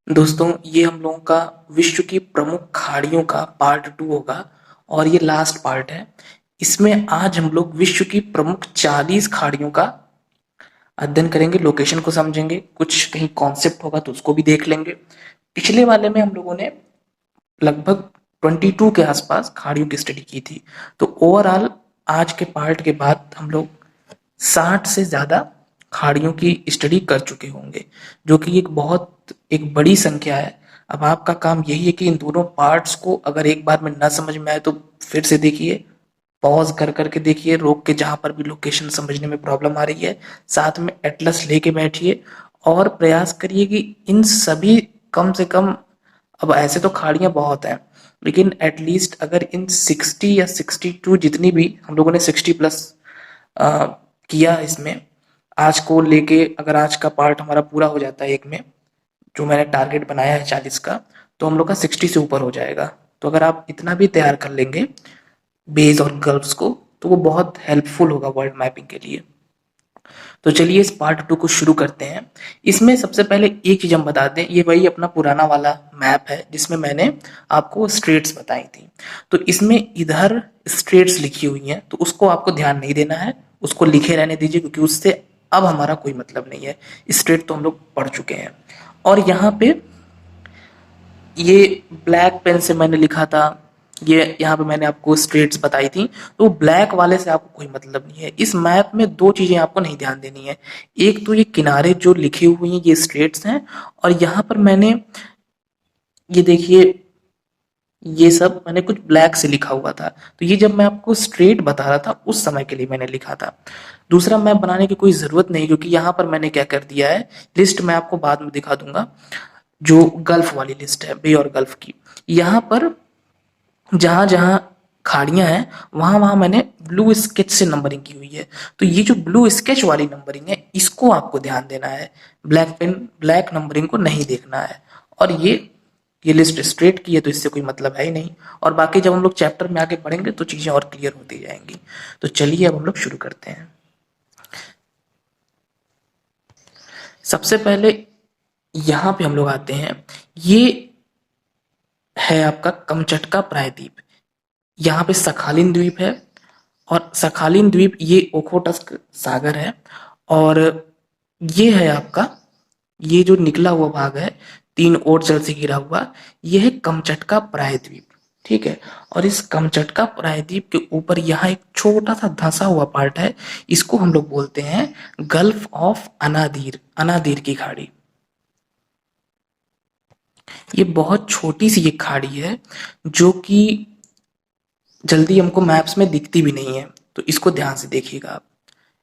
दोस्तों, ये हम लोगों का विश्व की प्रमुख खाड़ियों का पार्ट 2 होगा और ये लास्ट पार्ट है। इसमें आज हम लोग विश्व की प्रमुख 40 खाड़ियों का अध्ययन करेंगे, लोकेशन को समझेंगे, कुछ कहीं कॉन्सेप्ट होगा तो उसको भी देख लेंगे। पिछले वाले में हम लोगों ने लगभग 22 के आसपास खाड़ियों की स्टडी की थी। तो ओवरऑल आज के पार्ट के बाद हम लोग 60 से ज्यादा खाड़ियों की स्टडी कर चुके होंगे, जो कि एक बड़ी संख्या है। अब आपका काम यही है कि इन दोनों पार्ट्स को अगर एक बार में ना समझ में आए तो फिर से देखिए, पॉज कर करके देखिए, रोक के, जहां पर भी लोकेशन समझने में प्रॉब्लम आ रही है साथ में एटलस लेके बैठिए और प्रयास करिए कि इन सभी, कम से कम, अब ऐसे तो खाड़ियां बहुत हैं, लेकिन एटलीस्ट अगर इन 60 या 62 जितनी भी हम लोगों ने 60 प्लस किया इसमें, आज को लेके अगर आज का पार्ट हमारा पूरा हो जाता है एक में, जो मैंने टारगेट बनाया है 40 का, तो हम लोग का 60 से ऊपर हो जाएगा। तो अगर आप इतना भी तैयार कर लेंगे बेस और कर्व्स को, तो वो बहुत हेल्पफुल होगा वर्ल्ड मैपिंग के लिए। तो चलिए इस पार्ट 2 को शुरू करते हैं। इसमें सबसे पहले एक चीज हम बता दें, ये वही अपना पुराना वाला मैप है जिसमें मैंने आपको स्ट्रेट्स बताई थी। तो इसमें इधर स्ट्रेट्स लिखी हुई हैं, तो उसको आपको ध्यान नहीं देना है, उसको लिखे रहने दीजिए, क्योंकि उससे अब हमारा कोई मतलब नहीं है। स्ट्रेट तो हम लोग पढ़ चुके हैं। और यहाँ पे ये ब्लैक पेन से मैंने लिखा था, ये यहाँ पे मैंने आपको स्ट्रेट्स बताई थी, तो ब्लैक वाले से आपको कोई मतलब नहीं है। इस मैप में दो चीजें आपको नहीं ध्यान देनी है। एक तो ये किनारे जो लिखे हुए हैं ये स्ट्रेट्स हैं, और यहाँ पर मैंने, ये देखिए, ये सब मैंने कुछ ब्लैक से लिखा हुआ था। तो ये जब मैं आपको स्ट्रेट बता रहा था उस समय के लिए मैंने लिखा था। दूसरा मैप बनाने की कोई जरूरत नहीं, क्योंकि यहाँ पर मैंने क्या कर दिया है, लिस्ट मैं आपको बाद में दिखा दूंगा, जो गल्फ वाली लिस्ट है, बे और गल्फ की। यहाँ पर जहां जहां खाड़ियां हैं वहां वहां मैंने ब्लू स्केच से नंबरिंग की हुई है। तो ये जो ब्लू स्केच वाली नंबरिंग है इसको आपको ध्यान देना है, ब्लैक नंबरिंग को नहीं देखना है। और ये लिस्ट स्ट्रेट की है तो इससे कोई मतलब है ही नहीं। और बाकी जब हम लोग चैप्टर में आगे पढ़ेंगे तो चीजें और क्लियर होती जाएंगी। तो चलिए अब हम लोग शुरू करते हैं। सबसे पहले यहां पे हम लोग आते हैं। ये है आपका कमचटका प्रायद्वीप। यहाँ पे सखालिन द्वीप है, और सखालिन द्वीप ये ओखोटस्क सागर है। और ये है आपका, ये जो निकला हुआ भाग है तीन ओर जल से घिरा हुआ, ये है कमचटका प्रायद्वीप। ठीक है। और इस कमचटका प्रायद्वीप के ऊपर यहाँ एक छोटा सा धंसा हुआ पार्ट है, इसको हम लोग बोलते हैं गल्फ ऑफ अनादीर, अनादीर की खाड़ी। ये बहुत छोटी सी एक खाड़ी है, जो कि जल्दी हमको मैप्स में दिखती भी नहीं है, तो इसको ध्यान से देखिएगा आप।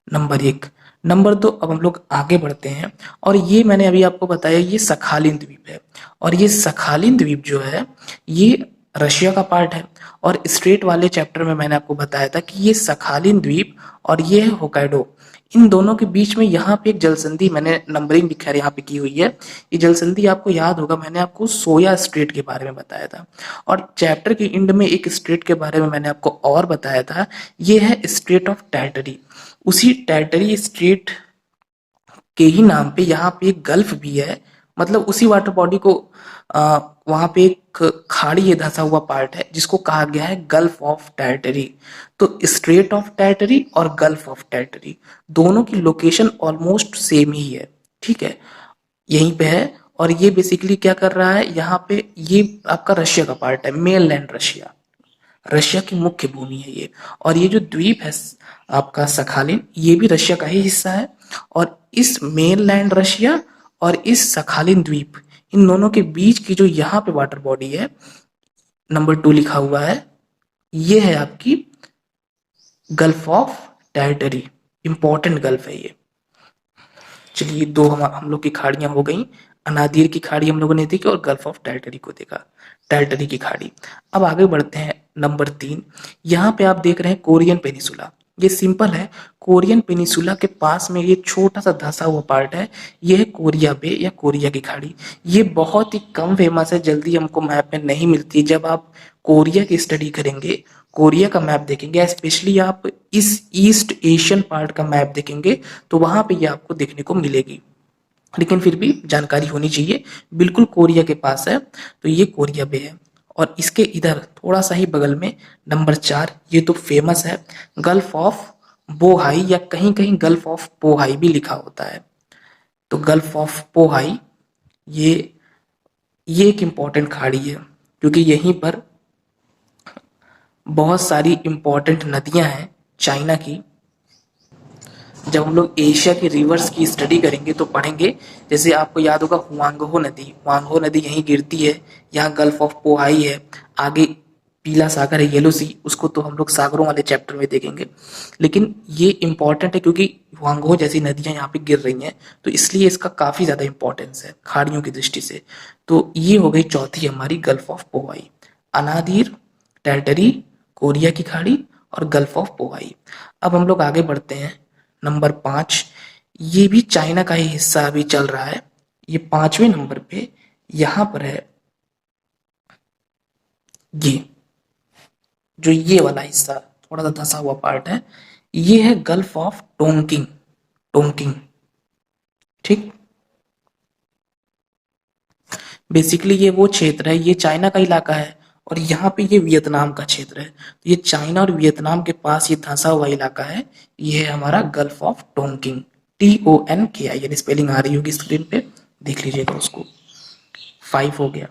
नंबर एक। नंबर दो, अब हम लोग आगे बढ़ते हैं। और ये मैंने अभी आपको बताया, ये सखालिन द्वीप है। और ये सखालिन द्वीप जो है ये रशिया का पार्ट है। और स्ट्रेट वाले चैप्टर में मैंने आपको बताया था कि ये सखालिन द्वीप और ये है होकाइडो, इन दोनों के बीच में यहाँ पे एक जलसंधि, मैंने नंबरिंग भी खैर यहाँ पे की हुई है। ये जलसंधि आपको याद होगा, मैंने आपको सोया स्ट्रेट के बारे में बताया था। और चैप्टर के एंड में एक स्ट्रेट के बारे में मैंने आपको और बताया था, ये है स्ट्रेट ऑफ टैटरी। उसी टैटरी स्ट्रेट के ही नाम पे यहाँ पे एक गल्फ भी है, मतलब उसी वाटर बॉडी को वहां पे एक खाड़ी है, धंसा हुआ पार्ट है, जिसको कहा गया है गल्फ ऑफ टैटरी। तो स्ट्रेट ऑफ टैटरी और गल्फ ऑफ टैटरी दोनों की लोकेशन ऑलमोस्ट सेम ही है। ठीक है, यहीं पे है। और ये बेसिकली क्या कर रहा है, यहाँ पे ये आपका रशिया का पार्ट है, मेन लैंड रशिया, रशिया की मुख्य भूमि है ये। और ये जो द्वीप है आपका सखालिन, ये भी रशिया का ही हिस्सा है। और इस मेनलैंड रशिया और इस सखालिन द्वीप, इन दोनों के बीच की जो यहाँ पे वाटर बॉडी है, नंबर 2 लिखा हुआ है, ये है आपकी gulf of territory. Important gulf है ये। चलिए दो हम लोग की खाड़ियां हो गई। अनादिर की खाड़ी हम लोगों ने देखी और गल्फ ऑफ टेरिटरी को देखा, टेरिटरी की खाड़ी। अब आगे बढ़ते हैं नंबर 3। यहाँ पे आप देख रहे हैं कोरियन पेनिसुला। ये सिंपल है, कोरियन पेनिसुला के पास में ये छोटा सा धंसा हुआ पार्ट है, ये है कोरिया बे या कोरिया की खाड़ी। ये बहुत ही कम फेमस है, जल्दी हमको मैप में नहीं मिलती। जब आप कोरिया की स्टडी करेंगे, कोरिया का मैप देखेंगे, स्पेशली आप इस ईस्ट एशियन पार्ट का मैप देखेंगे, तो वहां पे ये आपको देखने को मिलेगी। लेकिन फिर भी जानकारी होनी चाहिए। बिल्कुल कोरिया के पास है, तो ये कोरिया बे है। और इसके इधर थोड़ा सा ही बगल में नंबर 4, ये तो फेमस है, गल्फ ऑफ बोहाई, या कहीं कहीं गल्फ ऑफ पोहाई भी लिखा होता है। तो गल्फ ऑफ पोहाई, ये ये एक इम्पॉर्टेंट खाड़ी है, क्योंकि यहीं पर बहुत सारी इम्पॉर्टेंट नदियां हैं चाइना की। जब हम लोग एशिया के रिवर्स की स्टडी करेंगे तो पढ़ेंगे, जैसे आपको याद होगा हुआंगहो नदी यहीं गिरती है, यहाँ गल्फ ऑफ पोहाई है, आगे पीला सागर है, येलो सी, उसको तो हम लोग सागरों वाले चैप्टर में देखेंगे। लेकिन ये इंपॉर्टेंट है क्योंकि हुआंगहो जैसी नदियां यहाँ पे गिर रही हैं, तो इसलिए इसका काफी ज्यादा इंपॉर्टेंस है खाड़ियों की दृष्टि से। तो ये हो गई चौथी हमारी गल्फ ऑफ पोहाई, अनादिर टेरिटरी, कोरिया की खाड़ी और गल्फ ऑफ पोहाई। अब हम लोग आगे बढ़ते हैं, नंबर 5, ये भी चाइना का ही हिस्सा अभी चल रहा है। ये 5वें नंबर पे यहां पर है, ये जो ये वाला हिस्सा थोड़ा सा धंसा हुआ पार्ट है, ये है गल्फ ऑफ टोंकिंग। टोंकिंग, ठीक। बेसिकली ये वो क्षेत्र है, ये चाइना का इलाका है, और यहाँ पे ये वियतनाम का क्षेत्र है। तो ये चाइना और वियतनाम के पास ये धंसा हुआ इलाका है, ये है हमारा गल्फ ऑफ टोंकिंग। TONKI, यानी स्पेलिंग आ रही होगी स्क्रीन पे, देख लीजिएगा उसको। 5 हो गया।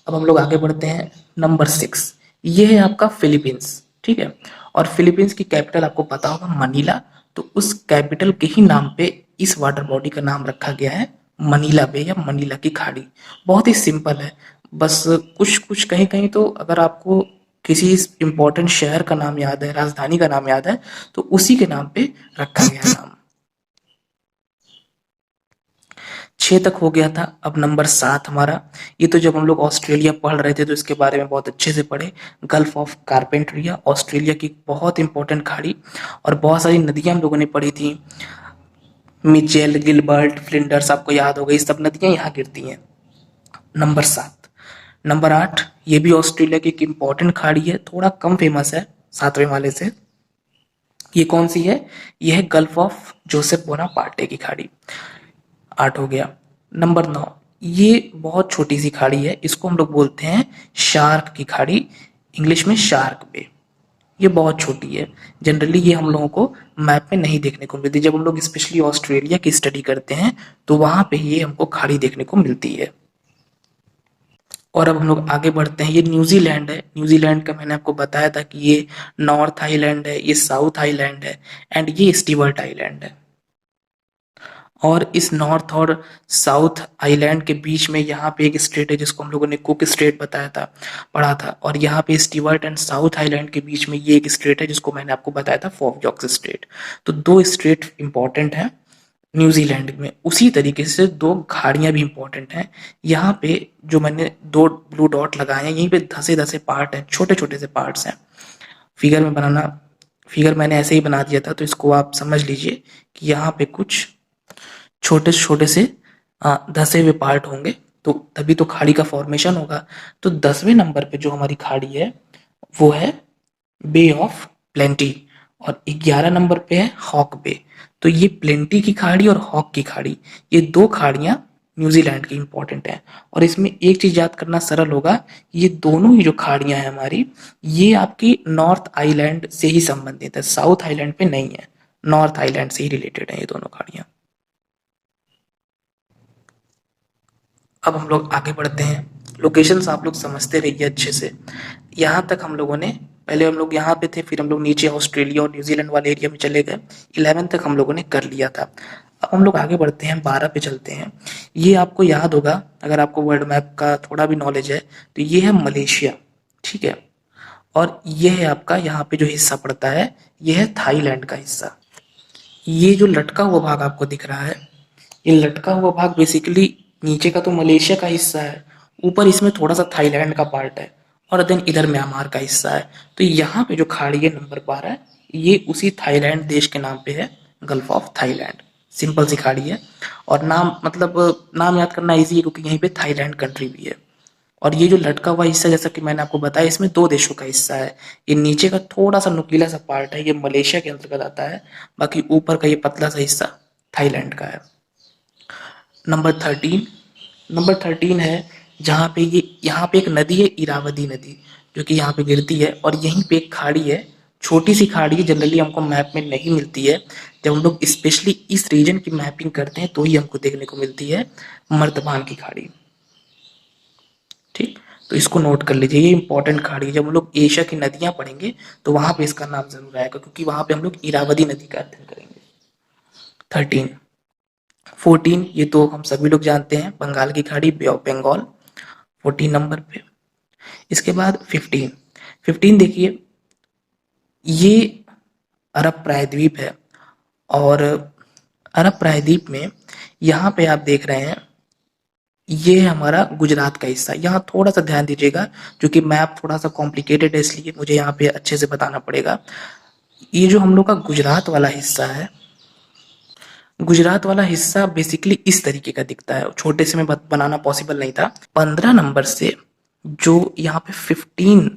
अब हम लोग आगे बढ़ते हैं, नंबर 6, ये है आपका फिलीपींस, ठीक है। और फिलीपींस की कैपिटल आपको पता होगा मनीला, तो उस कैपिटल के ही नाम पे इस वाटर बॉडी का नाम रखा गया है मनीला बे, या मनीला की खाड़ी। बहुत ही सिंपल है, बस कुछ कुछ कहीं कहीं तो अगर आपको किसी इंपॉर्टेंट शहर का नाम याद है, राजधानी का नाम याद है, तो उसी के नाम पे रखा गया नाम। 6 तक हो गया था। अब नंबर 7 हमारा, ये तो जब हम लोग ऑस्ट्रेलिया पढ़ रहे थे तो इसके बारे में बहुत अच्छे से पढ़े। गल्फ ऑफ कारपेंट्रिया, ऑस्ट्रेलिया की बहुत इंपॉर्टेंट खाड़ी, और बहुत सारी नदियां हम लोगों ने पढ़ी थी, मिचेल, गिलबर्ट, फ्लिंडर्स, आपको याद होगा, ये सब नदियां यहाँ गिरती हैं। नंबर 7। नंबर 8, ये भी ऑस्ट्रेलिया की एक इंपॉर्टेंट खाड़ी है, थोड़ा कम फेमस है 7वें वाले से। ये कौन सी है? ये है गल्फ ऑफ जोसेफ बोनापार्टे की खाड़ी। 8 हो गया। नंबर 9, ये बहुत छोटी सी खाड़ी है, इसको हम लोग बोलते हैं शार्क की खाड़ी, इंग्लिश में शार्क बे। ये बहुत छोटी है, जनरली ये हम लोगों को मैप में नहीं देखने को मिलती। जब हम लोग स्पेशली ऑस्ट्रेलिया की स्टडी करते हैं तो वहां पे ये हमको खाड़ी देखने को मिलती है। और अब हम लोग आगे बढ़ते हैं, ये न्यूजीलैंड है। न्यूजीलैंड का मैंने आपको बताया था कि ये नॉर्थ आइलैंड है, ये साउथ आइलैंड है, एंड ये स्टीवर्ट आइलैंड है। और इस नॉर्थ और साउथ आइलैंड के बीच में यहाँ पे एक स्टेट है जिसको हम लोगों ने कुक स्टेट बताया था, पढ़ा था। और यहाँ पे स्टीवर्ट एंड साउथ आइलैंड के बीच में ये एक स्टेट है जिसको मैंने आपको बताया था फॉकजॉक्स स्टेट। तो 2 स्टेट इंपॉर्टेंट हैं न्यूजीलैंड में। उसी तरीके से 2 खाड़ियां भी इंपॉर्टेंट हैं। यहाँ पे जो मैंने 2 ब्लू डॉट लगाए हैं, यहीं पे धसे धसे पार्ट हैं, छोटे छोटे से पार्ट्स हैं। फिगर में बनाना, फिगर मैंने ऐसे ही बना दिया था, तो इसको आप समझ लीजिए कि यहाँ पे कुछ छोटे छोटे से धसे हुए पार्ट होंगे, तो तभी तो खाड़ी का फॉर्मेशन होगा। तो 10वें नंबर पे जो हमारी खाड़ी है वो है बे ऑफ प्लेंटी, और 11 नंबर पे है हॉक बे। तो ये प्लेंटी की खाड़ी और हॉक की खाड़ी, ये 2 खाड़ियां न्यूजीलैंड की इंपॉर्टेंट है। और इसमें एक चीज याद करना सरल होगा, ये दोनों ही जो खाड़ियां हैं हमारी, ये आपकी नॉर्थ आइलैंड से ही संबंधित है, साउथ आइलैंड पे नहीं है, नॉर्थ आइलैंड से ही रिलेटेड है ये दोनों खाड़ियां। अब हम लोग आगे बढ़ते हैं, लोकेशंस आप लोग समझते रहिए अच्छे से। यहाँ तक हम लोगों ने, पहले हम लोग यहाँ पे थे, फिर हम लोग नीचे ऑस्ट्रेलिया और न्यूजीलैंड वाले एरिया में चले गए। 11 तक हम लोगों ने कर लिया था। अब हम लोग आगे बढ़ते हैं, 12 पे चलते हैं। ये आपको याद होगा, अगर आपको वर्ल्ड मैप का थोड़ा भी नॉलेज है, तो ये है मलेशिया, ठीक है। और ये है आपका यहाँ पे जो हिस्सा पड़ता है, ये है थाईलैंड का हिस्सा। ये जो लटका हुआ भाग आपको दिख रहा है, ये लटका हुआ भाग बेसिकली नीचे का तो मलेशिया का हिस्सा है, ऊपर इसमें थोड़ा सा थाईलैंड का पार्ट है, और देन इधर म्यांमार का हिस्सा है। तो यहाँ पे जो खाड़ी है नंबर 12, ये उसी थाईलैंड देश के नाम पे है, गल्फ ऑफ थाईलैंड। सिंपल सी खाड़ी है, और नाम मतलब नाम याद करना इजी है क्योंकि यहीं पे थाईलैंड कंट्री भी है। और ये जो लटका हुआ हिस्सा, जैसा कि मैंने आपको बताया, इसमें 2 देशों का हिस्सा है। ये नीचे का थोड़ा सा नुकीला सा पार्ट है, ये मलेशिया के अंतर्गत आता है, बाकी ऊपर का ये पतला सा हिस्सा थाईलैंड का है। नंबर 13 है जहाँ पे ये यहाँ पे एक नदी है, इरावदी नदी, जो कि यहाँ पे गिरती है, और यहीं पे एक खाड़ी है, छोटी सी खाड़ी है, जनरली हमको मैप में नहीं मिलती है। जब हम लोग स्पेशली इस रीजन की मैपिंग करते हैं तो ही हमको देखने को मिलती है, मर्दबान की खाड़ी। ठीक, तो इसको नोट कर लीजिए, ये इंपॉर्टेंट खाड़ी है। जब हम लोग एशिया की नदियां पढ़ेंगे तो वहां पे इसका नाम जरूर आएगा, क्योंकि वहां पे हम लोग इरावदी नदी का अध्ययन करेंगे। 13। 14 ये तो हम सभी लोग जानते हैं, बंगाल की खाड़ी, बे ऑफ बंगाल, 14 नंबर पे। इसके बाद 15। 15 देखिए, ये अरब प्रायद्वीप है, और अरब प्रायद्वीप में यहाँ पे आप देख रहे हैं, ये हमारा गुजरात का हिस्सा। यहाँ थोड़ा सा ध्यान दीजिएगा, क्योंकि मैप थोड़ा सा कॉम्प्लिकेटेड है, इसलिए मुझे यहाँ पे अच्छे से बताना पड़ेगा। ये जो हम लोग का गुजरात वाला हिस्सा है, गुजरात वाला हिस्सा बेसिकली इस तरीके का दिखता है। छोटे से में बनाना पॉसिबल नहीं था। 15 नंबर से जो यहाँ पे 15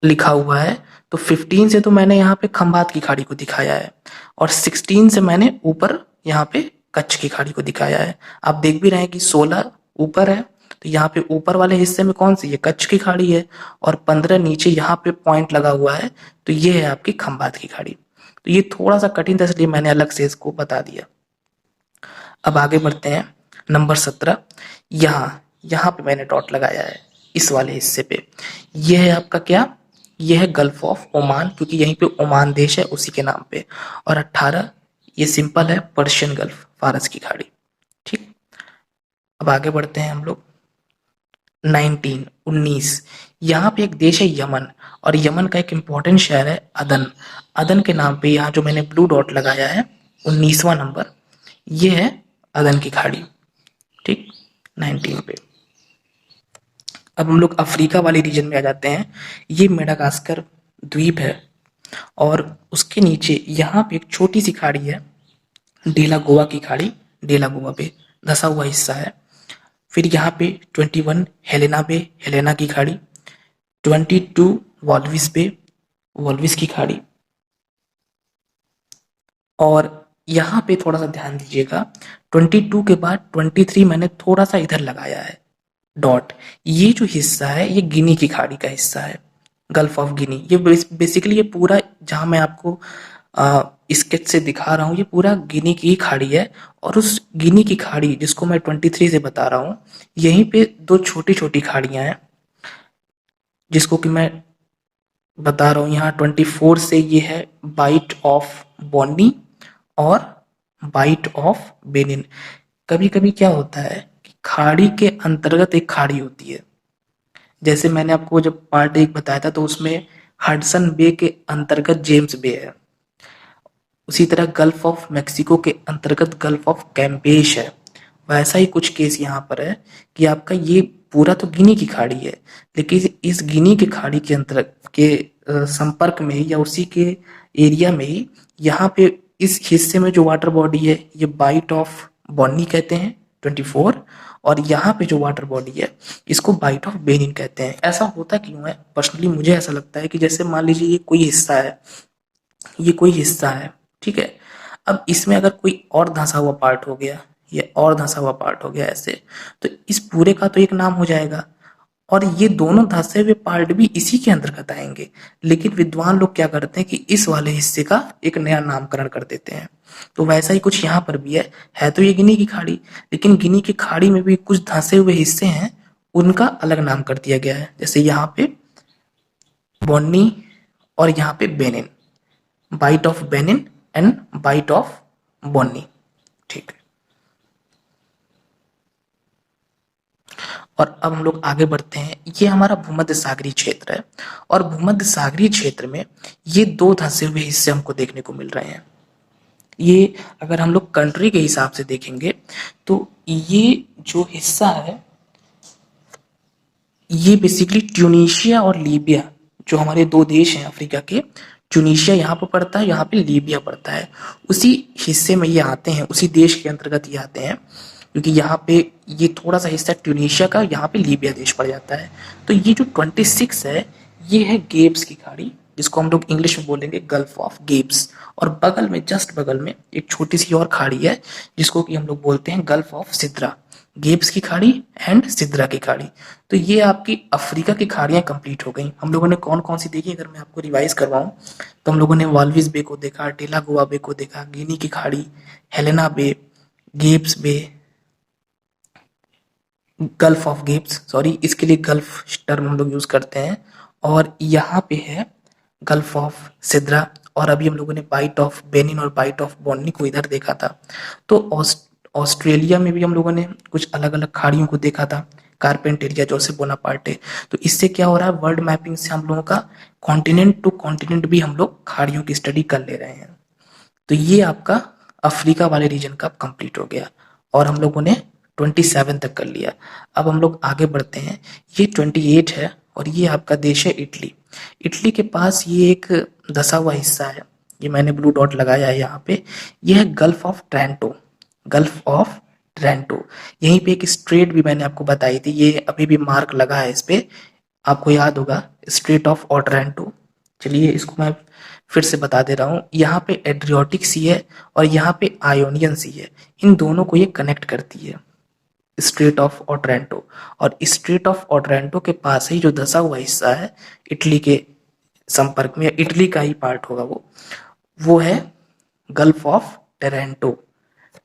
लिखा हुआ है, तो 15 से तो मैंने यहाँ पे खंबात की खाड़ी को दिखाया है, और 16 से मैंने ऊपर यहाँ पे कच्छ की खाड़ी को दिखाया है। आप देख भी रहे हैं कि 16 ऊपर है, तो यहाँ पे ऊपर वाले हिस्से में कौन सी, ये कच्छ की खाड़ी है, और 15 नीचे यहाँ पे पॉइंट लगा हुआ है, तो ये है आपकी खंबात की खाड़ी। तो ये थोड़ा सा कठिन था, इसलिए मैंने अलग से इसको बता दिया। अब आगे बढ़ते हैं। नंबर 17, यहाँ यहाँ पे मैंने डॉट लगाया है, इस वाले हिस्से पे। यह है आपका क्या, यह है गल्फ ऑफ ओमान, क्योंकि यहीं पे ओमान देश है उसी के नाम पे। और 18 ये सिंपल है, पर्शियन गल्फ, फारस की खाड़ी। ठीक, अब आगे बढ़ते हैं हम लोग। 19 यहाँ पे एक देश है यमन, और यमन का एक इंपॉर्टेंट शहर है अदन। अदन के नाम पे यहाँ जो मैंने ब्लू डॉट लगाया है, 19वां नंबर, ये है अदन की खाड़ी। ठीक, 19 पे। अब हम लोग अफ्रीका वाले रीजन में आ जाते हैं। ये मेडागास्कर द्वीप है, और उसके नीचे यहाँ पे एक छोटी सी खाड़ी है, डेला गोवा की खाड़ी। डेला गोवा पे धसा हुआ हिस्सा है। फिर यहाँ पे 21 हेलेना पे, हेलेना की खाड़ी। 22 वॉल्विस पे, वॉल्विस की खाड़ी। और यहाँ पे थोड़ा सा ध्यान दीजिएगा, 22 के बाद 23 मैंने थोड़ा सा इधर लगाया है डॉट। ये जो हिस्सा है ये गिनी की खाड़ी का हिस्सा है, गल्फ ऑफ गिनी। ये बेसिकली ये पूरा जहां मैं आपको स्केच से दिखा रहा हूँ, ये पूरा गिनी की खाड़ी है। और उस गिनी की खाड़ी जिसको मैं 23 से बता रहा हूँ, यहीं पे दो छोटी छोटी खाड़ियां हैं, जिसको कि मैं बता रहा हूँ यहाँ 24 से। ये है बाइट ऑफ बॉनी और बाइट ऑफ बेनिन। कभी कभी क्या होता है कि खाड़ी के अंतर्गत एक खाड़ी होती है, जैसे मैंने आपको जब पार्ट 1 बताया था, तो उसमें हडसन बे के अंतर्गत जेम्स बे है। उसी तरह गल्फ ऑफ मेक्सिको के अंतर्गत गल्फ ऑफ कैम्पेश है। वैसा ही कुछ केस यहाँ पर है कि आपका ये पूरा तो गिनी की खाड़ी है, लेकिन इस गिनी की खाड़ी के अंतर्गत के संपर्क में ही, या उसी के एरिया में ही, यहाँ पे इस हिस्से में जो वाटर बॉडी है, ये बाइट ऑफ बॉनी कहते हैं 24। और यहाँ पे जो वाटर बॉडी है, इसको बाइट ऑफ बेनिन कहते हैं। ऐसा होता क्यों है, पर्सनली मुझे ऐसा लगता है कि जैसे मान लीजिए ये कोई हिस्सा है, ये कोई हिस्सा है, ठीक है। अब इसमें अगर कोई और धंसा हुआ पार्ट हो गया, ये और धंसा हुआ पार्ट हो गया ऐसे, तो इस पूरे का तो एक नाम हो जाएगा, और ये दोनों धंसे हुए पार्ट भी इसी के अंतर्गत आएंगे। लेकिन विद्वान लोग क्या करते हैं कि इस वाले हिस्से का एक नया नामकरण कर देते हैं। तो वैसा ही कुछ यहाँ पर भी है तो ये गिनी की खाड़ी, लेकिन गिनी की खाड़ी में भी कुछ धंसे हुए हिस्से हैं, उनका अलग नाम कर दिया गया है। जैसे यहाँ पे बोन्नी, और यहाँ पे Benin, bight of Benin and bight of Bonny. ठीक है, और अब हम लोग आगे बढ़ते हैं। ये हमारा भूमध्य सागरीय क्षेत्र है, और भूमध्य सागरीय क्षेत्र में ये दो धंसे हुए हिस्से हमको देखने को मिल रहे हैं। ये अगर हम लोग कंट्री के हिसाब से देखेंगे, तो ये जो हिस्सा है, ये बेसिकली ट्यूनीशिया और लीबिया, जो हमारे दो देश हैं अफ्रीका के, ट्यूनीशिया यहाँ पर पड़ता है, यहाँ पे लीबिया पड़ता है। उसी हिस्से में ये आते हैं, उसी देश के अंतर्गत ये आते हैं, क्योंकि यहाँ पे ये थोड़ा सा हिस्सा ट्यूनीशिया का, यहाँ पे लीबिया देश पड़ जाता है। तो ये जो 26 है, ये है गेब्स की खाड़ी, जिसको हम लोग इंग्लिश में बोलेंगे गल्फ ऑफ गिब्स। और बगल में, जस्ट बगल में एक छोटी सी और खाड़ी है जिसको कि हम लोग बोलते हैं गल्फ ऑफ सिद्रा। गिब्स की खाड़ी एंड सिद्रा की खाड़ी। तो ये आपकी अफ्रीका की खाड़ियां कंप्लीट हो गई। हम लोगों ने कौन कौन सी देखी, अगर मैं आपको रिवाइज करवाऊं तो हम लोगों ने वाल्विस बे को देखा, डेलागोआ बे को देखा, गिनी की खाड़ी, Helena bay, Gibbs bay, gulf of Gibbs, sorry इसके लिए गल्फ टर्म हम लोग यूज करते हैं। और यहाँ पे है गल्फ ऑफ सिद्रा। और अभी हम लोगों ने बाइट ऑफ बेनिन और बाइट ऑफ बोन्नी को इधर देखा था। तो ऑस्ट्रेलिया में भी हम लोगों ने कुछ अलग अलग खाड़ियों को देखा था, कारपेंटेरिया, जोसेफ बोनापार्टे। तो इससे क्या हो रहा है, वर्ल्ड मैपिंग से हम लोगों का कॉन्टिनेंट टू कॉन्टिनेंट भी हम लोग खाड़ियों की स्टडी कर ले रहे हैं। तो ये आपका अफ्रीका वाले रीजन का कंप्लीट हो गया और हम लोगों ने 27 तक कर लिया। अब हम लोग आगे बढ़ते हैं। ये 28 है और ये आपका देश है इटली। इटली के पास ये एक धसा हुआ हिस्सा है, ये मैंने ब्लू डॉट लगाया है यहाँ पे। ये है गल्फ ऑफ ट्रेंटो। गल्फ ऑफ ट्रेंटो, यहीं पे एक स्ट्रेट भी मैंने आपको बताई थी, ये अभी भी मार्क लगा है इस पे, आपको याद होगा, स्ट्रेट ऑफ ओट्रांटो। चलिए इसको मैं फिर से बता दे रहा हूँ। यहाँ पे एड्रियोटिक सी है और यहाँ पे आयोनियन सी है, इन दोनों को ये कनेक्ट करती है, स्ट्रेट ऑफ ओट्रांटो। और स्ट्रेट ऑफ ओट्रांटो के पास ही जो धसा हुआ हिस्सा है इटली के संपर्क में, इटली का ही पार्ट होगा वो है गल्फ ऑफ टेरेंटो।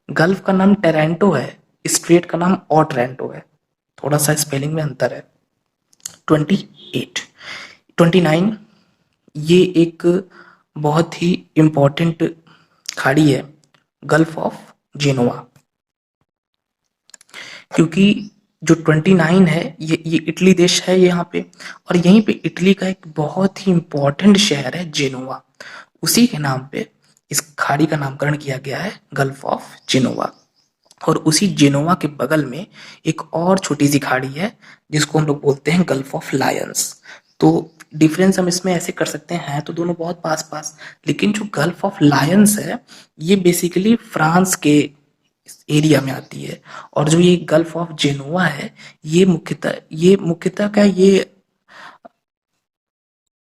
गल्फ का नाम टेरेंटो है, स्ट्रेट का नाम ओट्रांटो है, थोड़ा सा स्पेलिंग में अंतर है। 28 29, ये एक बहुत ही इंपॉर्टेंट खाड़ी है, गल्फ ऑफ जेनोआ। क्योंकि जो 29 है ये इटली देश है यहाँ पे, और यहीं पे इटली का एक बहुत ही इंपॉर्टेंट शहर है जेनोवा, उसी के नाम पे इस खाड़ी का नामकरण किया गया है गल्फ ऑफ जेनोवा। और उसी जेनोवा के बगल में एक और छोटी सी खाड़ी है जिसको हम लोग बोलते हैं गल्फ ऑफ लायंस। तो डिफरेंस हम इसमें ऐसे कर सकते हैं तो दोनों बहुत पास पास, लेकिन जो गल्फ ऑफ लायंस है ये बेसिकली फ्रांस के एरिया में आती है। और जो ये गल्फ ऑफ जेनोवा है ये मुख्यतः क्या, ये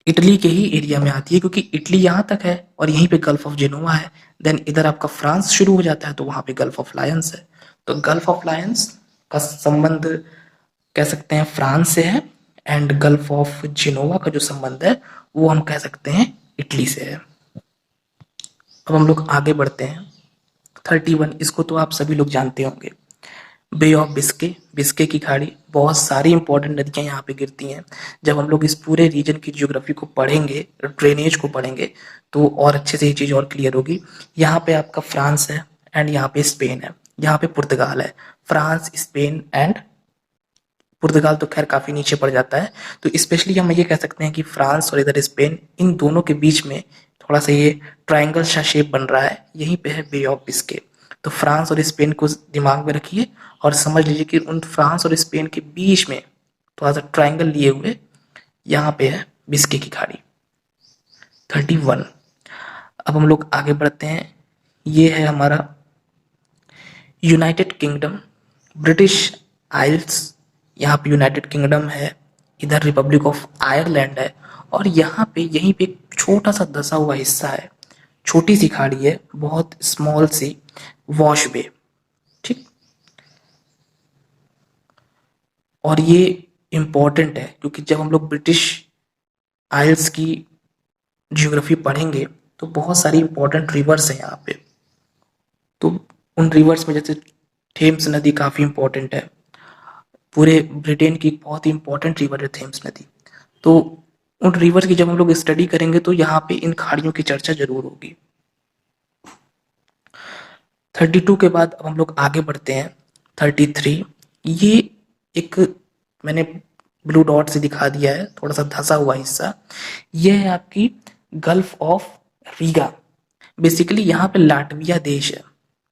इटली के ही एरिया में आती है, क्योंकि इटली यहाँ तक है और यहीं पे गल्फ ऑफ जेनोवा है। देन इधर आपका फ्रांस शुरू हो जाता है तो वहां पे गल्फ ऑफ लायंस है। तो गल्फ ऑफ लायंस का संबंध कह सकते हैं फ्रांस से है, एंड गल्फ ऑफ जेनोवा का जो संबंध है वो हम कह सकते हैं इटली से है। अब हम लोग आगे बढ़ते हैं। 31, इसको तो आप सभी लोग जानते होंगे, बे ऑफ बिस्के, बिस्के की खाड़ी। बहुत सारी इंपॉर्टेंट नदियां यहाँ पे गिरती हैं। जब हम लोग इस पूरे रीजन की ज्योग्राफी को पढ़ेंगे, ड्रेनेज को पढ़ेंगे, तो और अच्छे से ये चीज और क्लियर होगी। यहाँ पे आपका फ्रांस है एंड यहाँ पे स्पेन है, यहाँ पे पुर्तगाल है। फ्रांस, स्पेन एंड पुर्तगाल तो खैर काफी नीचे पड़ जाता है। तो स्पेशली हम ये कह सकते हैं कि फ्रांस और इधर स्पेन, इन दोनों के बीच में थोड़ा सा ये ट्राइंगल सा शेप बन रहा है, यहीं पे है बे ऑफ बिस्के। तो फ्रांस और स्पेन को दिमाग में रखिए और समझ लीजिए कि उन फ्रांस और स्पेन के बीच में थोड़ा सा ट्राइंगल लिए हुए यहाँ पे है बिस्के की खाड़ी। 31, अब हम लोग आगे बढ़ते हैं। ये है हमारा यूनाइटेड किंगडम, ब्रिटिश आइल्स, यहाँ पे यूनाइटेड किंगडम है, इधर रिपब्लिक ऑफ आयरलैंड है, और यहाँ पे यहीं पे एक छोटा सा धसा हुआ हिस्सा है, छोटी सी खाड़ी है, बहुत स्मॉल सी, वॉश बे। ठीक, और ये इंपॉर्टेंट है क्योंकि जब हम लोग ब्रिटिश आइल्स की ज्योग्राफी पढ़ेंगे तो बहुत सारी इंपॉर्टेंट रिवर्स है यहाँ पे। तो उन रिवर्स में जैसे थेम्स नदी काफी इंपॉर्टेंट है, पूरे ब्रिटेन की बहुत ही इंपॉर्टेंट रिवर है थेम्स नदी। तो उन रिवर्स की जब हम लोग स्टडी करेंगे तो यहाँ पे इन खाड़ियों की चर्चा जरूर होगी। 32 के बाद अब हम लोग आगे बढ़ते हैं। 33, ये एक मैंने ब्लू डॉट से दिखा दिया है, थोड़ा सा धसा हुआ हिस्सा, ये है आपकी गल्फ ऑफ रीगा। बेसिकली यहाँ पे लाटविया देश है,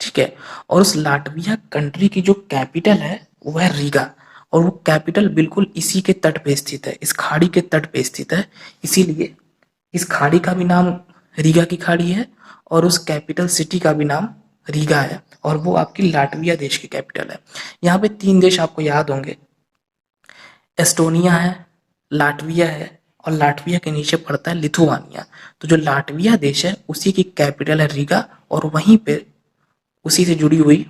ठीक है, और उस लाटविया कंट्री की जो कैपिटल है वो है रीगा, और वो कैपिटल बिल्कुल इसी के तट पे स्थित है, इस खाड़ी के तट पे स्थित है। इसीलिए इस खाड़ी का भी नाम रीगा की खाड़ी है और उस कैपिटल सिटी का भी नाम रीगा है, और वो आपकी लाटविया देश की कैपिटल है। यहाँ पे 3 देश आपको याद होंगे, एस्टोनिया है, लाटविया है और लाटविया के नीचे पड़ता है लिथुआनिया। तो जो लाटविया देश है उसी की कैपिटल है रीगा, और वहीं पे उसी से जुड़ी हुई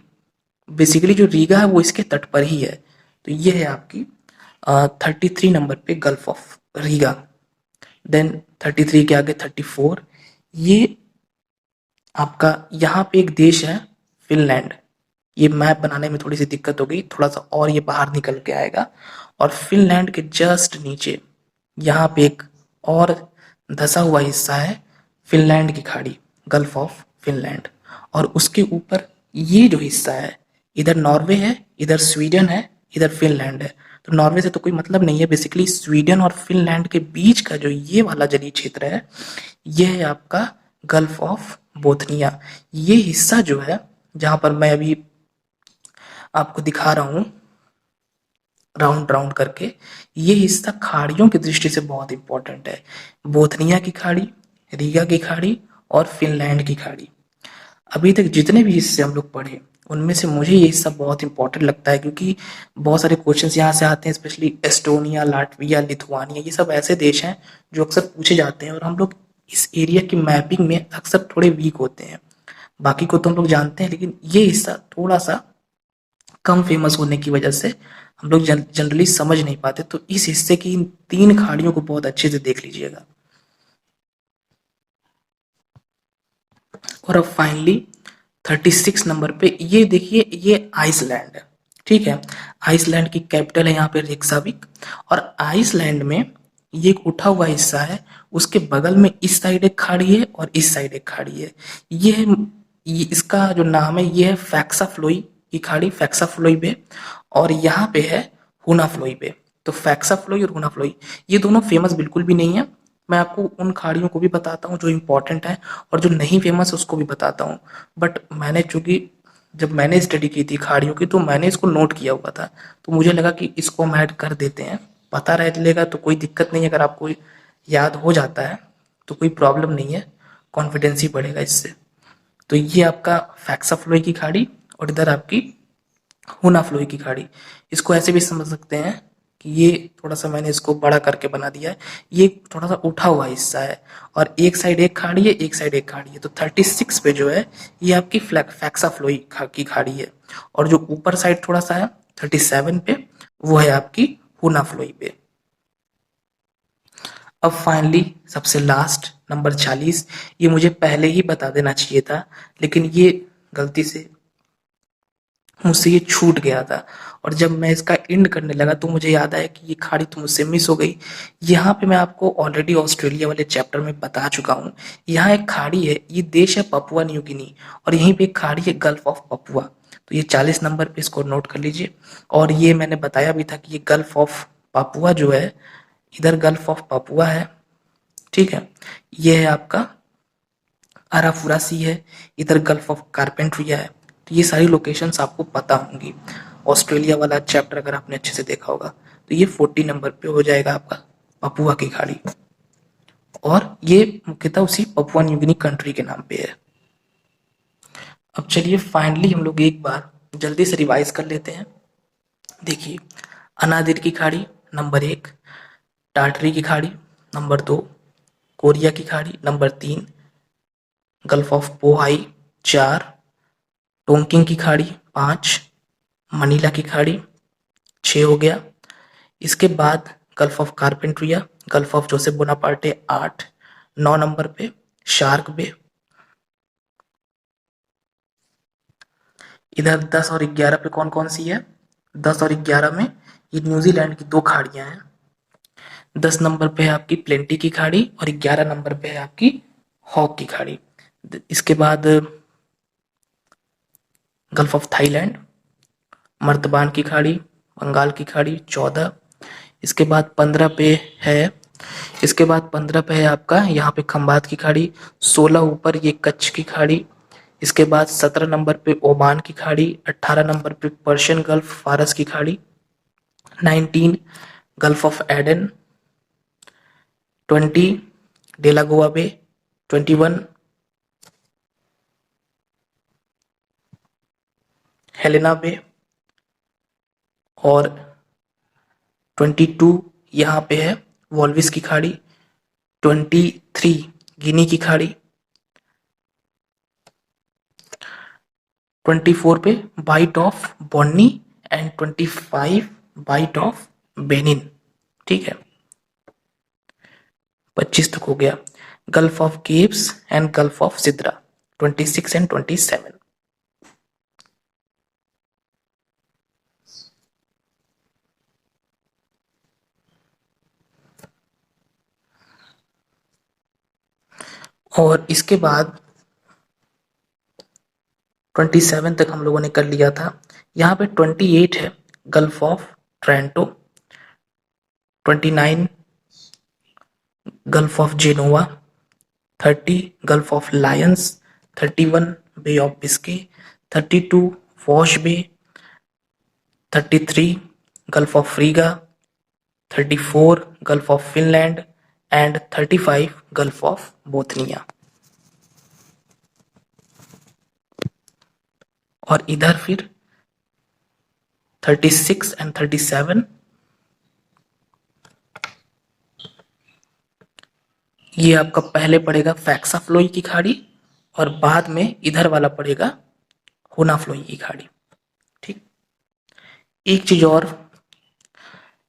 बेसिकली जो रीगा है वो इसके तट पर ही है। तो ये है आपकी 33 नंबर पे गल्फ ऑफ रीगा। देन 33 के आगे 34, ये आपका यहाँ पे एक देश है फिनलैंड। ये मैप बनाने में थोड़ी सी दिक्कत हो गई, थोड़ा सा और ये बाहर निकल के आएगा, और फिनलैंड के जस्ट नीचे यहाँ पे एक और धसा हुआ हिस्सा है फिनलैंड की खाड़ी, गल्फ ऑफ फिनलैंड। और उसके ऊपर ये जो हिस्सा है, इधर नॉर्वे है, इधर स्वीडन है, इधर फिनलैंड है। तो नॉर्वे से तो कोई मतलब नहीं है, बेसिकली स्वीडन और फिनलैंड के बीच का जो ये वाला जलीय क्षेत्र है, ये है आपका गल्फ ऑफ बोथनिया। ये हिस्सा जो है, जहां पर मैं अभी आपको दिखा रहा हूं राउंड राउंड करके, ये हिस्सा खाड़ियों की दृष्टि से बहुत इंपॉर्टेंट है। बोथनिया की खाड़ी, रीगा की खाड़ी और फिनलैंड की खाड़ी। अभी तक जितने भी हिस्से हम लोग पढ़े उनमें से मुझे ये हिस्सा बहुत इंपॉर्टेंट लगता है, क्योंकि बहुत सारे क्वेश्चंस यहाँ से आते हैं, स्पेशली एस्टोनिया, लाटविया, लिथुआनिया, ये सब ऐसे देश हैं जो अक्सर पूछे जाते हैं, और हम लोग इस एरिया की मैपिंग में अक्सर थोड़े वीक होते हैं। बाकी को तो हम लोग जानते हैं, लेकिन ये हिस्सा थोड़ा सा कम फेमस होने की वजह से हम लोग जनरली समझ नहीं पाते। तो इस हिस्से की इन 3 खाड़ियों को बहुत अच्छे से देख लीजिएगा। और अब फाइनली 36 नंबर पे ये देखिए, ये आइसलैंड है, ठीक है। आइसलैंड की कैपिटल है यहाँ पे रेक्साविक, और आइसलैंड में ये एक उठा हुआ हिस्सा है, उसके बगल में इस साइड एक खाड़ी है और इस साइड एक खाड़ी है। ये है, ये इसका जो नाम है ये है फैक्सा फ्लोई की खाड़ी, फैक्सा फ्लोई बे, और यहाँ पे है हुना फ्लोई बे। तो फैक्सा फ्लोई और हुना फ्लोई ये दोनों फेमस बिल्कुल भी नहीं है। मैं आपको उन खाड़ियों को भी बताता हूँ जो इम्पोर्टेंट है, और जो नहीं फेमस है उसको भी बताता हूँ। बट मैंने चूंकि जब मैंने स्टडी की थी खाड़ियों की, तो मैंने इसको नोट किया हुआ था, तो मुझे लगा कि इसको हम ऐड कर देते हैं। पता रह लेगा तो कोई दिक्कत नहीं है, अगर आपको याद हो जाता है तो कोई प्रॉब्लम नहीं है, कॉन्फिडेंस ही बढ़ेगा इससे। तो ये आपका फैक्सा फ्लोई की खाड़ी, और इधर आपकी हुना फ्लोई की खाड़ी। इसको ऐसे भी समझ सकते हैं कि ये थोड़ा सा मैंने इसको बड़ा करके बना दिया है, ये थोड़ा सा उठा हुआ हिस्सा है, और एक साइड एक खाड़ी है, एक साइड एक खाड़ी है। तो 36 पे जो है ये आपकी फैक्सा फ्लोई की खाड़ी है, और जो ऊपर साइड थोड़ा सा है 37 पे, वो है आपकी हुना फ्लोई पे। अब फाइनली सबसे लास्ट नंबर 40, ये मुझे पहले ही बता देना चाहिए था, लेकिन ये गलती से मुझसे ये छूट गया था, और जब मैं इसका एंड करने लगा तो मुझे याद आया कि ये खाड़ी तो मुझसे मिस हो गई। यहाँ पे मैं आपको ऑलरेडी ऑस्ट्रेलिया वाले चैप्टर में बता चुका हूँ। यहाँ एक खाड़ी है, ये देश है पपुआ न्यू गिनी, और यहीं पे एक खाड़ी है गल्फ ऑफ पपुआ। तो ये 40 नंबर पे इसको नोट कर लीजिए। और ये मैंने बताया भी था कि ये गल्फ ऑफ पापुआ जो है, इधर गल्फ ऑफ पापुआ है, ठीक है। ये है आपका अराफुरा सी है, इधर गल्फ ऑफ कारपेंट्रिया है। तो ये सारी लोकेशंस आपको पता होंगी। ऑस्ट्रेलिया वाला चैप्टर अगर आपने अच्छे से देखा होगा, तो ये 40 नंबर पे हो जाएगा आपका पपुआ की खाड़ी, और ये मुख्यतः उसी पपुआ न्यूगिनी कंट्री के नाम पे है। अब चलिए फाइनली हम लोग एक बार जल्दी से रिवाइज कर लेते हैं। देखिए, अनादिर की खाड़ी नंबर 1, टाटरी की खाड़ी नंबर 2, कोरिया की खाड़ी नंबर 3, गल्फ ऑफ पोहाई 4, टोंकिंग की खाड़ी 5, मनीला की खाड़ी 6 हो गया। इसके बाद gulf of Carpentaria, gulf of Joseph Bonaparte 8, 9 number पे शार्क बे। इधर 10 और 11 पे कौन कौन सी है? 10 और 11 में ये न्यूजीलैंड की 2 खाड़ियां हैं। 10 नंबर पे है आपकी प्लेंटी की खाड़ी, और 11 नंबर पे है आपकी हॉक की खाड़ी। इसके बाद गल्फ ऑफ थाईलैंड, मर्तबान की खाड़ी, बंगाल की खाड़ी 14। इसके बाद 15 पे है, इसके बाद 15 पे है आपका यहाँ पे खंबात की खाड़ी। 16 ऊपर ये कच्छ की खाड़ी। इसके बाद 17 नंबर पे ओमान की खाड़ी। 18 नंबर पे पर्शियन गल्फ फारस की खाड़ी। 19 gulf of Aden. 20 Delagoa bay. 21 Helena bay, और 22 यहाँ पे है वॉल्विस की खाड़ी, 23 गिनी की खाड़ी, 24 पे bight of Bonny and 25 bight of Benin. ठीक है, 25 तक हो गया। Gulf of Gabes and gulf of Sidra 26 and 27। और इसके बाद 27 तक हम लोगों ने कर लिया था। यहाँ पे 28 है gulf of Taranto, 29 gulf of Genoa, 30 gulf of Lions, 31 bay of Biscay, 32 Wash bay, 33 gulf of Riga, 34 gulf of Finland and 35 gulf of Bothnia. और इधर फिर 36 एंड 37 ये आपका पहले पड़ेगा फैक्सा फ्लोई की खाड़ी और बाद में इधर वाला पड़ेगा होना फ्लोई की खाड़ी। ठीक, एक चीज और,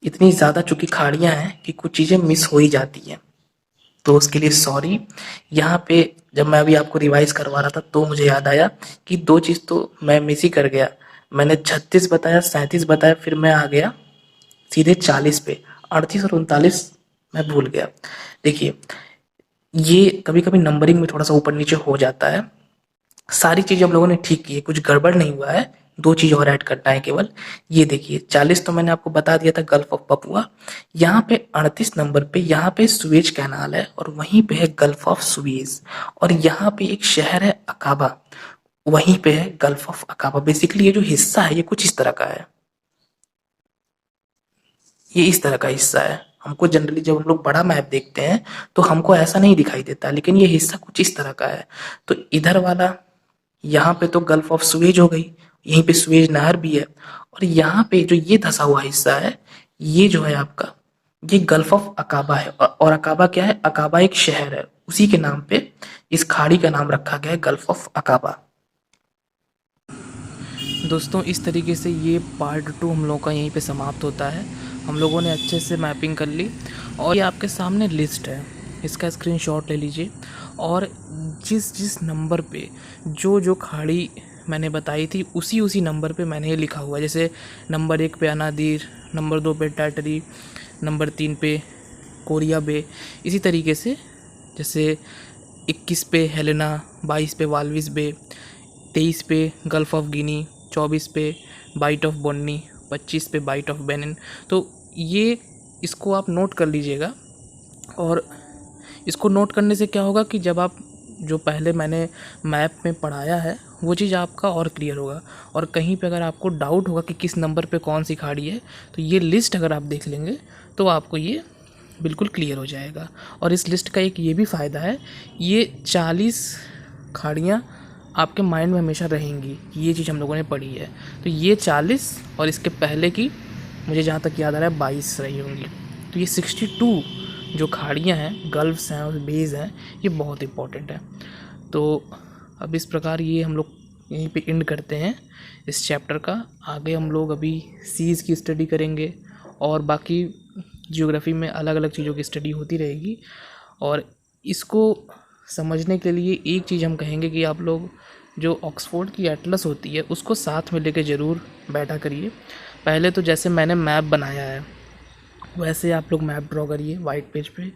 इतनी ज्यादा चूंकि खाड़ियां हैं कि कुछ चीजें मिस हो ही जाती हैं, तो उसके लिए सॉरी। यहाँ पे जब मैं अभी आपको रिवाइज करवा रहा था तो मुझे याद आया कि दो चीज तो मैं मिस ही कर गया। मैंने 36 बताया, 37 बताया, फिर मैं आ गया सीधे 40 पे। 38 और 39 मैं भूल गया। देखिए, ये कभी कभी नंबरिंग में थोड़ा सा ऊपर नीचे हो जाता है। सारी चीज हम लोगों ने ठीक की है, कुछ गड़बड़ नहीं हुआ है। दो चीज और ऐड करना है केवल। ये देखिए 40 तो मैंने आपको बता दिया था गल्फ ऑफ पपुआ। यहाँ पे 38 नंबर पे यहाँ पे सुएज कैनाल है और वहीं पे है गल्फ ऑफ सुएज। और यहाँ पे एक शहर है अकाबा, वहीं पे है गल्फ ऑफ अकाबा। बेसिकली ये जो हिस्सा है ये कुछ इस तरह का है, ये इस तरह का हिस्सा है। हमको जनरली जब हम लोग बड़ा मैप देखते हैं तो हमको ऐसा नहीं दिखाई देता, लेकिन ये हिस्सा कुछ इस तरह का है। तो इधर वाला यहाँ पे तो गल्फ ऑफ सुएज हो गई, यहीं पे सुएज नहर भी है। और यहाँ पे जो ये धसा हुआ हिस्सा है ये जो है आपका, ये गल्फ ऑफ अकाबा है। और अकाबा क्या है? अकाबा एक शहर है, उसी के नाम पे इस खाड़ी का नाम रखा गया है गल्फ ऑफ अकाबा। दोस्तों, इस तरीके से ये पार्ट 2 हम लोगों का यहीं पे समाप्त होता है। हम लोगों ने अच्छे से मैपिंग कर ली और ये आपके सामने लिस्ट है, इसका स्क्रीनशॉट ले लीजिए। और जिस जिस नंबर पे जो जो खाड़ी मैंने बताई थी उसी उसी नंबर पे मैंने ये लिखा हुआ है। जैसे नंबर 1 पे अनादीर, नंबर 2 पे टैटरी, नंबर 3 पे कोरिया बे। इसी तरीके से जैसे 21 पे हेलेना, 22 पे वाल्विस बे, 23 पे गल्फ ऑफ गिनी, 24 पे बाइट ऑफ बॉन्नी, 25 पे बाइट ऑफ बेनिन। तो ये इसको आप नोट कर लीजिएगा। और इसको नोट करने से क्या होगा कि जब आप जो पहले मैंने मैप में पढ़ाया है वो चीज़ आपका और क्लियर होगा। और कहीं पे अगर आपको डाउट होगा कि किस नंबर पे कौन सी खाड़ी है, तो ये लिस्ट अगर आप देख लेंगे तो आपको ये बिल्कुल क्लियर हो जाएगा। और इस लिस्ट का एक ये भी फ़ायदा है, ये 40 खाड़ियाँ आपके माइंड में हमेशा रहेंगी। ये चीज़ हम लोगों ने पढ़ी है। तो ये 40 और इसके पहले की मुझे जहाँ तक याद आ रहा है 22 रही होंगी। तो ये 62 जो खाड़ियाँ हैं, गल्फ्स हैं और बेज़ हैं, ये बहुत इंपॉर्टेंट है। तो अब इस प्रकार ये हम लोग यहीं पे एंड करते हैं इस चैप्टर का। आगे हम लोग अभी सीज़ की स्टडी करेंगे और बाकी ज्योग्राफी में अलग अलग चीज़ों की स्टडी होती रहेगी। और इसको समझने के लिए एक चीज़ हम कहेंगे कि आप लोग जो ऑक्सफोर्ड की एटलस होती है उसको साथ में लेके ज़रूर बैठा करिए। पहले तो जैसे मैंने मैप बनाया है वैसे आप लोग मैप ड्रॉ करिए वाइट पेज पे,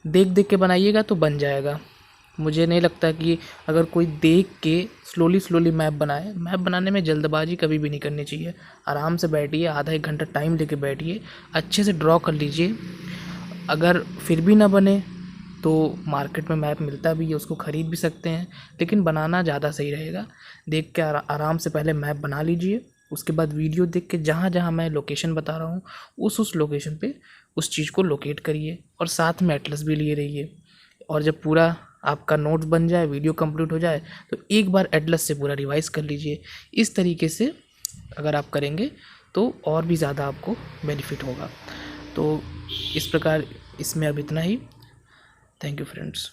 देख देख के बनाइएगा तो बन जाएगा। मुझे नहीं लगता कि अगर कोई देख के स्लोली मैप बनाए, मैप बनाने में जल्दबाजी कभी भी नहीं करनी चाहिए। आराम से बैठिए, आधा 1 घंटा टाइम लेके बैठिए, अच्छे से ड्रॉ कर लीजिए। अगर फिर भी ना बने तो मार्केट में मैप मिलता भी है, उसको ख़रीद भी सकते हैं, लेकिन बनाना ज़्यादा सही रहेगा। देख के आराम से पहले मैप बना लीजिए, उसके बाद वीडियो देख के जहाँ जहाँ मैं लोकेशन बता रहा हूँ उस लोकेशन पे उस चीज़ को लोकेट करिए और साथ में एटलस भी लिए रहिए। और जब पूरा आपका नोट्स बन जाए, वीडियो कंप्लीट हो जाए, तो एक बार एटलस से पूरा रिवाइज कर लीजिए। इस तरीके से अगर आप करेंगे तो और भी ज़्यादा आपको बेनिफिट होगा। तो इस प्रकार इसमें अब इतना ही। Thank you friends.